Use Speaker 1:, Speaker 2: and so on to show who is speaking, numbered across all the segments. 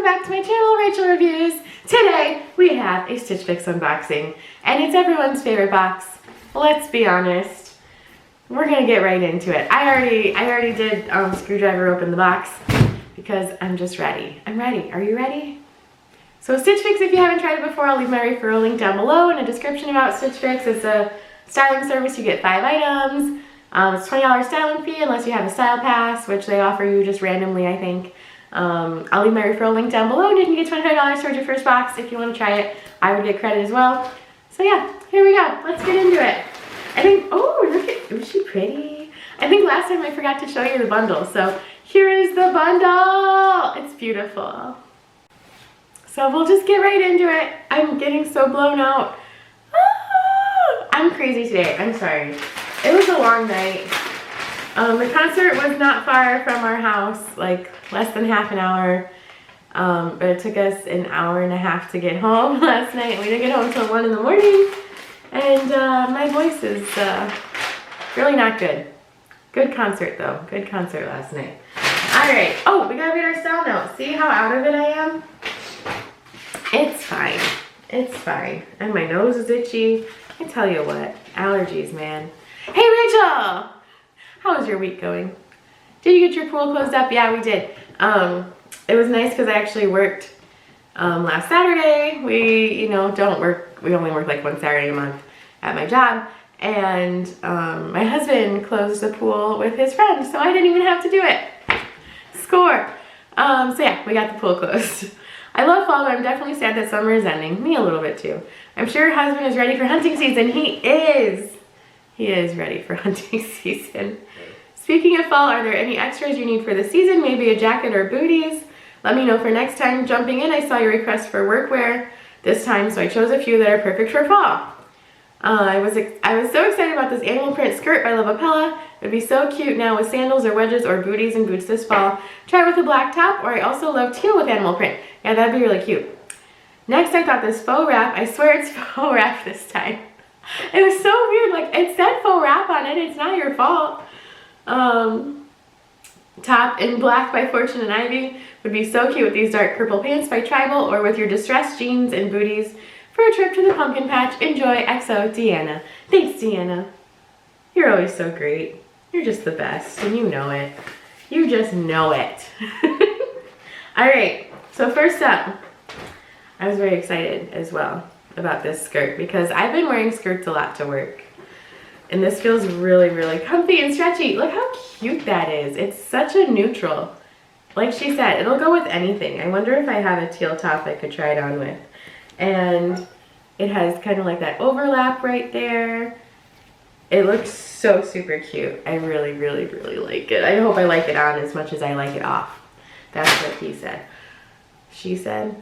Speaker 1: back to my channel, Rachel Reviews. Today we have a Stitch Fix unboxing, and it's everyone's favorite box. Let's be honest, we're gonna get right into it. I already did screwdriver open the box because I'm just ready. I'm ready. Are you ready? So Stitch Fix, if you haven't tried it before, I'll leave my referral link down below in a description about Stitch Fix. It's a styling service. You get 5 items. It's $20 styling fee unless you have a style pass, which they offer you just randomly, I think. I'll leave my referral link down below and you can get $25 towards your first box if you want to try it. I would get credit as well. So yeah, here we go. Let's get into it. I think, oh, look at, is she pretty? I think last time I forgot to show you the bundle. So here is the bundle. It's beautiful. So we'll just get right into it. I'm getting so blown out. Ah, I'm crazy today. I'm sorry. It was a long night. The concert was not far from our house, like less than half an hour. But it took us an hour and a half to get home last night. We didn't get home until 1 in the morning. And my voice is really not good. Good concert though. Good concert last night. Alright. Oh, we gotta read our style note. See how out of it I am? It's fine. It's fine. And my nose is itchy. I tell you what. Allergies, man. Hey Rachel! How was your week going? Did you get your pool closed up? Yeah, we did. It was nice because I actually worked last Saturday. We, don't work. We only work like one Saturday a month at my job. And my husband closed the pool with his friend, so I didn't even have to do it. Score! So yeah, we got the pool closed. I love fall, but I'm definitely sad that summer is ending. Me a little bit too. I'm sure your husband is ready for hunting season. He is. He is ready for hunting season. Speaking of fall, are there any extras you need for the season? Maybe a jacket or booties? Let me know for next time. Jumping in, I saw your request for workwear this time, so I chose a few that are perfect for fall. I was so excited about this animal print skirt by Wantable. It would be so cute now with sandals or wedges or booties and boots this fall. Try it with a black top, or I also love teal with animal print. Yeah, that'd be really cute. Next, I thought this faux wrap. I swear it's faux wrap this time. It was so weird, like it said faux wrap on it, it's not your fault. Top in black by Fortune and Ivy would be so cute with these dark purple pants by Tribal, or with your distressed jeans and booties for a trip to the pumpkin patch. Enjoy, XO, Deanna. Thanks, Deanna. You're always so great. You're just the best, and you know it. You just know it. Alright, so first up, I was very excited as well about this skirt because I've been wearing skirts a lot to work. And this feels really, really comfy and stretchy. Look how cute that is. It's such a neutral. Like she said, it'll go with anything. I wonder if I have a teal top I could try it on with. And it has kind of like that overlap right there. It looks so super cute. I really, really, really like it. I hope I like it on as much as I like it off. That's what he said. She said?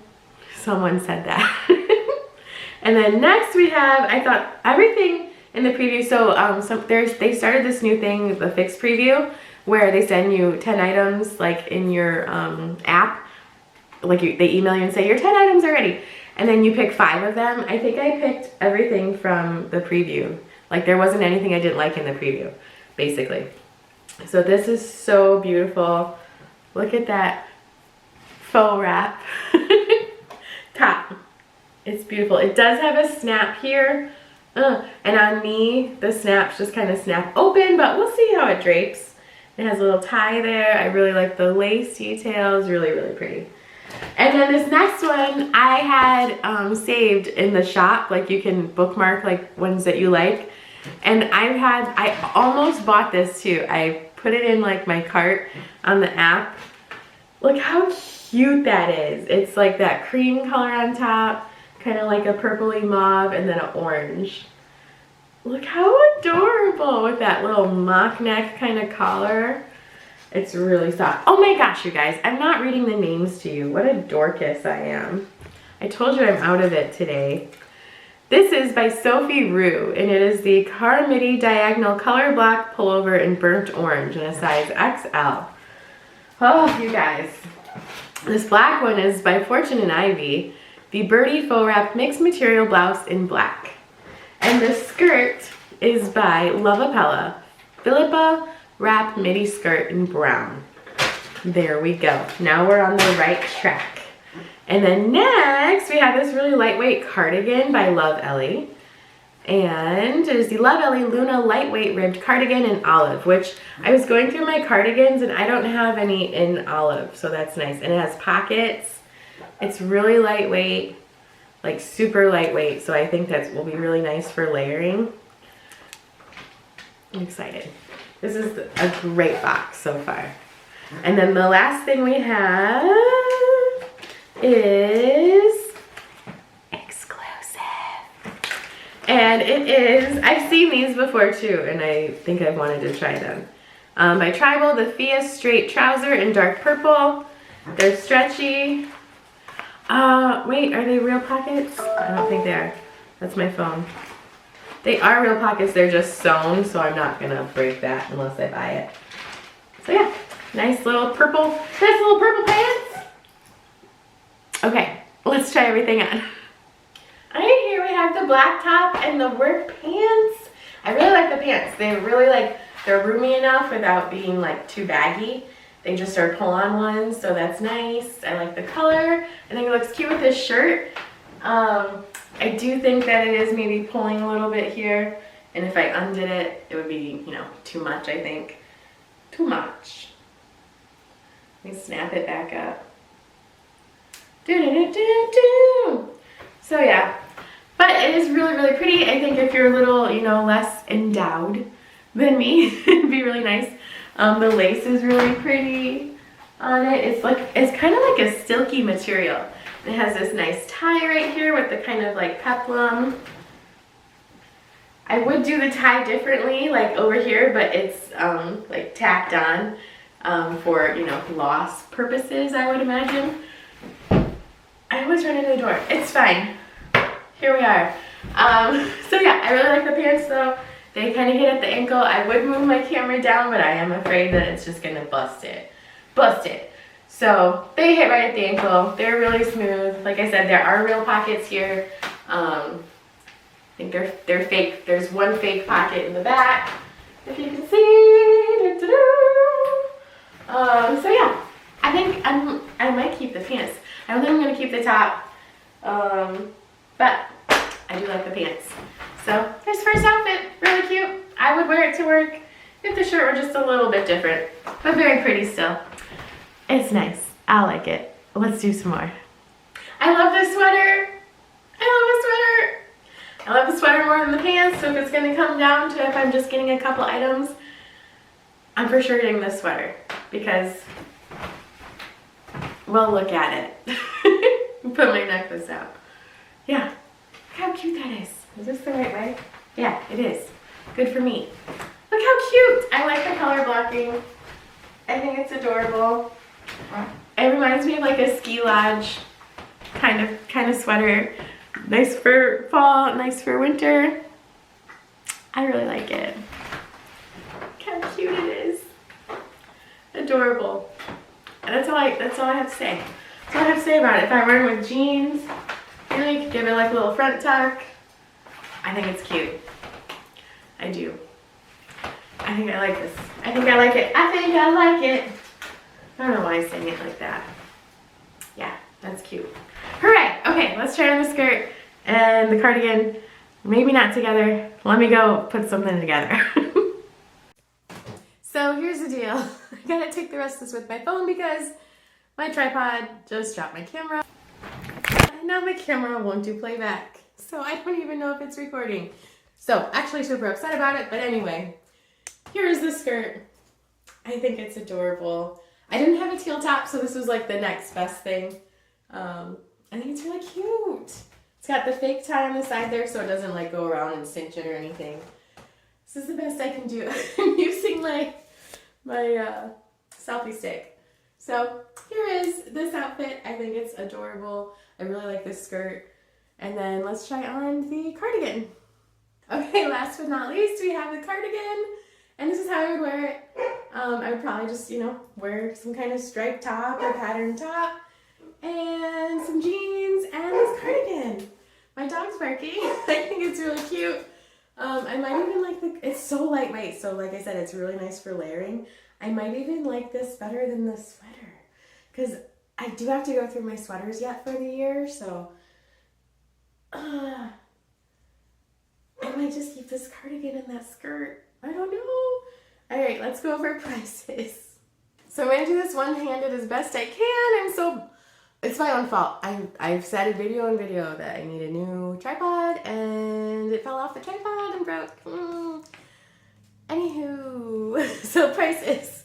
Speaker 1: Someone said that. And then next we have, I thought everything in the preview, so they started this new thing, the Fix preview, where they send you 10 items like in your app. Like they email you and say, your 10 items are ready. And then you pick 5 of them. I think I picked everything from the preview. Like there wasn't anything I didn't like in the preview, basically. So this is so beautiful. Look at that faux wrap top. It's beautiful. It does have a snap here. And on me, the snaps just kind of snap open, but we'll see how it drapes. It has a little tie there. I really like the lace details. Really, really pretty. And then this next one I had saved in the shop. Like you can bookmark like ones that you like. And I almost bought this too. I put it in like my cart on the app. Look how cute that is. It's like that cream color on top. Kind of like a purpley mauve and then an orange. Look how adorable with that little mock neck kind of collar. It's really soft. Oh my gosh, you guys, I'm not reading the names to you. What a dorcas I am. I told you I'm out of it today. This is by Sophie Rue, and it is the Car Midi Diagonal Color Black Pullover in Burnt Orange in a size XL. Oh, you guys. This black one is by Fortune and Ivy. The Birdie Faux Wrap Mixed Material Blouse in black. And the skirt is by Wantable. Philippa Wrap Midi Skirt in brown. There we go. Now we're on the right track. And then next, we have this really lightweight cardigan by Love Ellie. And it is the Love Ellie Luna lightweight ribbed cardigan in olive, which I was going through my cardigans and I don't have any in olive, so that's nice. And it has pockets. It's really lightweight, like super lightweight, so I think that will be really nice for layering. I'm excited. This is a great box so far. And then the last thing we have is exclusive. And it is, I've seen these before too, and I think I've wanted to try them. By Tribal, the Fia straight trouser in dark purple. They're stretchy. Wait, are they real pockets? I don't think they are. That's my phone. They are real pockets, they're just sewn, so I'm not gonna break that unless I buy it. So yeah, nice little purple pants. Okay, let's try everything on. Alright, here we have the black top and the work pants. I really like the pants. They're really like, they're roomy enough without being like too baggy. They just are pull-on ones, so that's nice. I like the color. I think it looks cute with this shirt. I do think that it is maybe pulling a little bit here, and if I undid it, it would be, you know, too much, I think. Too much. Let me snap it back up. Do-do-do-do-do. So yeah, but it is really, really pretty. I think if you're a little, you know, less endowed than me, it'd be really nice. The lace is really pretty on it. It's kind of like a silky material. It has this nice tie right here with the kind of like peplum. I would do the tie differently, like over here, but it's like tacked on for, you know, loss purposes, I would imagine. I always run into the door. It's fine. Here we are. So yeah, I really like the pants though. They kind of hit at the ankle. I would move my camera down, but I am afraid that it's just gonna bust it. Bust it. So they hit right at the ankle. They're really smooth. Like I said, there are real pockets here. I think they're fake. There's one fake pocket in the back, if you can see. So yeah, I think I might keep the pants. I don't think I'm gonna keep the top, but I do like the pants. So here's first outfit, really cute. I would wear it to work if the shirt were just a little bit different, but very pretty still. It's nice. I like it. Let's do some more. I love this sweater. I love the sweater more than the pants, so if it's going to come down to if I'm just getting a couple items, I'm for sure getting this sweater because, well, look at it. Put my necklace out. Yeah. Look how cute that is. Is this the right way? Yeah, it is. Good for me. Look how cute. I like the color blocking. I think it's adorable. It reminds me of like a ski lodge kind of sweater. Nice for fall, nice for winter. I really like it. Look how cute it is. Adorable. And that's all I have to say. That's all I have to say about it. If I wear it with jeans, you know, you could give it like a little front tuck. I think it's cute. I do. I think I like this. I think I like it. I think I like it. I don't know why I'm saying it like that. Yeah, that's cute. Hooray! Okay, let's try on the skirt and the cardigan. Maybe not together. Let me go put something together. So here's the deal. I gotta take the rest of this with my phone because my tripod just dropped my camera. And now my camera won't do playback. So I don't even know if it's recording. So actually super upset about it, but anyway. Here is the skirt. I think it's adorable. I didn't have a teal top, so this was like the next best thing. I think it's really cute. It's got the fake tie on the side there so it doesn't like go around and cinch it or anything. This is the best I can do. I'm using my selfie stick. So here is this outfit. I think it's adorable. I really like this skirt. And then let's try on the cardigan. Okay, last but not least, we have the cardigan. And this is how I would wear it. I would probably just, you know, wear some kind of striped top or patterned top and some jeans and this cardigan. My dog's barking. I think it's really cute. I might even like it's so lightweight. So like I said, it's really nice for layering. I might even like this better than the sweater because I do have to go through my sweaters yet for the year, so I might just keep this cardigan and that skirt. I don't know. All right, let's go over prices. So I'm gonna do this one-handed as best I can. It's my own fault. I've said a video on video that I need a new tripod and it fell off the tripod and broke. Anywho, so prices.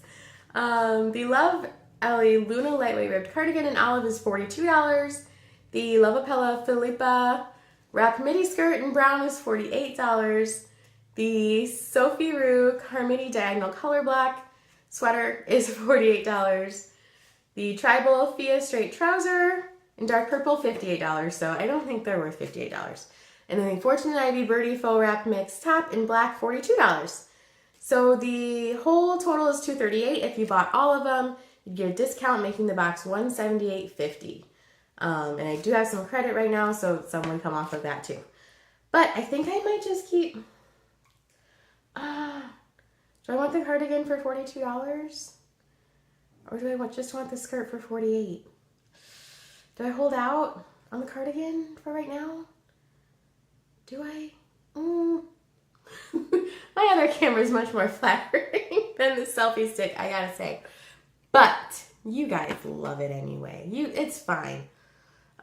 Speaker 1: The Love Ellie Luna Lightweight Ribbed Cardigan in olive is $42. The Love Apella Philippa Wrap Midi Skirt in brown is $48. The Sophie Rue Carmidi Diagonal Color Black sweater is $48. The Tribal Fia Straight Trouser in dark purple, $58. So I don't think they're worth $58. And then the Fortune and Ivy Birdie Faux Wrap Mix Top in black, $42. So the whole total is $238. If you bought all of them, you'd get a discount, making the box $178.50. And I do have some credit right now, so some would come off of that too. But I think I might just keep... do I want the cardigan for $42? Or do I just want the skirt for $48? Do I hold out on the cardigan for right now? Do I? My other camera is much more flattering than the selfie stick, I gotta say. But you guys love it anyway. It's fine.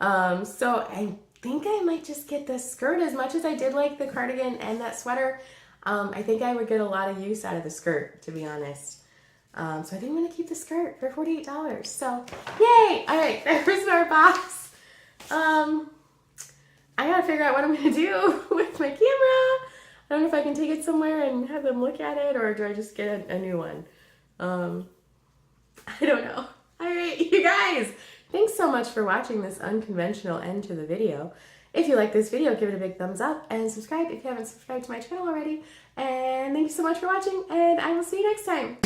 Speaker 1: So I think I might just get the skirt. As much as I did like the cardigan and that sweater, I think I would get a lot of use out of the skirt, to be honest. So I think I'm going to keep the skirt for $48. So, yay! All right, there's our box. I got to figure out what I'm going to do with my camera. I don't know if I can take it somewhere and have them look at it, or do I just get a new one? I don't know. All right, you guys, thanks so much for watching this unconventional end to the video. If you like this video, give it a big thumbs up and subscribe if you haven't subscribed to my channel already. And thank you so much for watching, and I will see you next time.